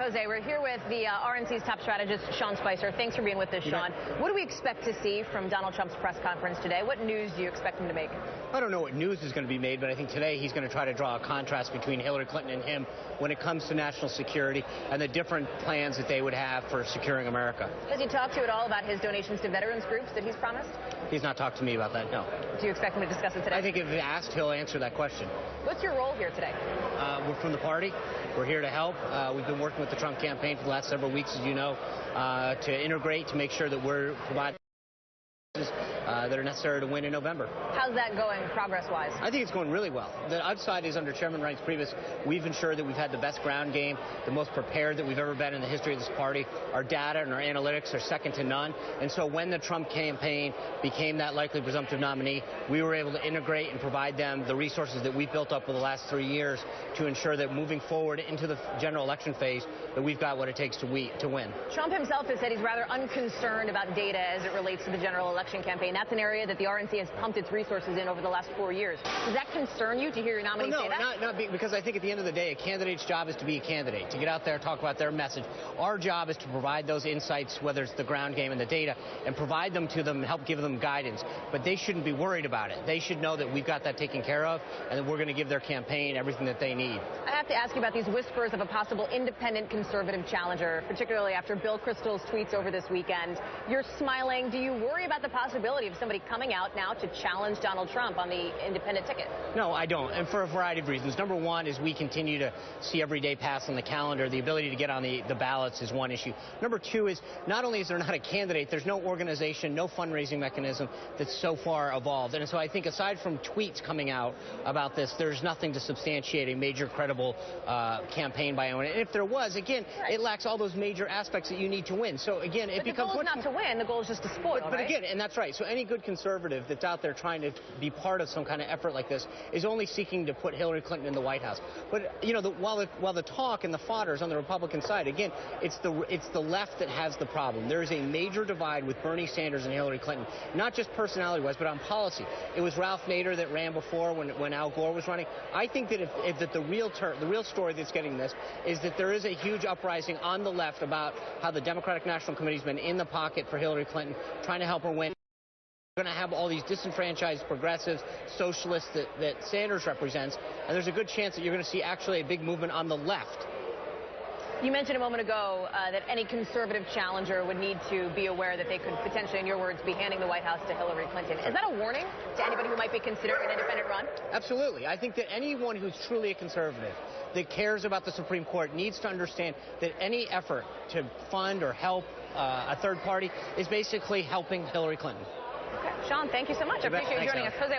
Jose. We're here with the RNC's top strategist, Sean Spicer. Thanks for being with us, Sean. What do we expect to see from Donald Trump's press conference today? What news do you expect him to make? I don't know what news is going to be made, but I think today he's going to try to draw a contrast between Hillary Clinton and him when it comes to national security and the different plans that they would have for securing America. Has he talked to you at all about his donations to veterans groups that he's promised? He's not talked to me about that, no. Do you expect him to discuss it today? I think if asked, he'll answer that question. What's your role here today? We're from the party. We're here to help. We've been working with the Trump campaign for the last several weeks, as you know, to integrate, to make sure that we're providing that are necessary to win in November. How's that going progress-wise? I think it's going really well. The outside is under Chairman Reince Priebus. We've ensured that we've had the best ground game, the most prepared that we've ever been in the history of this party. Our data and our analytics are second to none. And so when the Trump campaign became that likely presumptive nominee, we were able to integrate and provide them the resources that we've built up over the last 3 years to ensure that moving forward into the general election phase, that we've got what it takes to win. Trump himself has said he's rather unconcerned about data as it relates to the general election campaign. That's an area that the RNC has pumped its resources in over the last 4 years. Does that concern you to hear your nominee say that? No, because I think at the end of the day, a candidate's job is to be a candidate, to get out there, talk about their message. Our job is to provide those insights, whether it's the ground game and the data, and provide them to them and help give them guidance. But they shouldn't be worried about it. They should know that we've got that taken care of and that we're going to give their campaign everything that they need. I have to ask you about these whispers of a possible independent conservative challenger, particularly after Bill Kristol's tweets over this weekend. You're smiling. Do you worry about the possibility of somebody coming out now to challenge Donald Trump on the independent ticket? No, I don't, and for a variety of reasons. Number one is we continue to see every day pass on the calendar. The ability to get on the ballots is one issue. Number two is not only is there not a candidate, there's no organization, no fundraising mechanism that's so far evolved. And so I think aside from tweets coming out about this, there's nothing to substantiate a major credible campaign by anyone. And if there was, again, it lacks all those major aspects that you need to win. So again, it becomes... the goal is not to win, the goal is just to spoil, but again, and that's right. So any good conservative that's out there trying to be part of some kind of effort like this is only seeking to put Hillary Clinton in the White House. But you know, while the talk and the fodder is on the Republican side, again, it's the left that has the problem. There is a major divide with Bernie Sanders and Hillary Clinton, not just personality-wise, but on policy. It was Ralph Nader that ran before when Al Gore was running. I think that that the real story that's getting this is that there is a huge uprising on the left about how the Democratic National Committee has been in the pocket for Hillary Clinton, trying to help her win. We're going to have all these disenfranchised progressives, socialists that Sanders represents, and there's a good chance that you're going to see actually a big movement on the left. You mentioned a moment ago that any conservative challenger would need to be aware that they could potentially, in your words, be handing the White House to Hillary Clinton. Is that a warning to anybody who might be considering an independent run? Absolutely. I think that anyone who's truly a conservative that cares about the Supreme Court needs to understand that any effort to fund or help a third party is basically helping Hillary Clinton. Okay. Sean, thank you so much. I appreciate you joining us. Jose,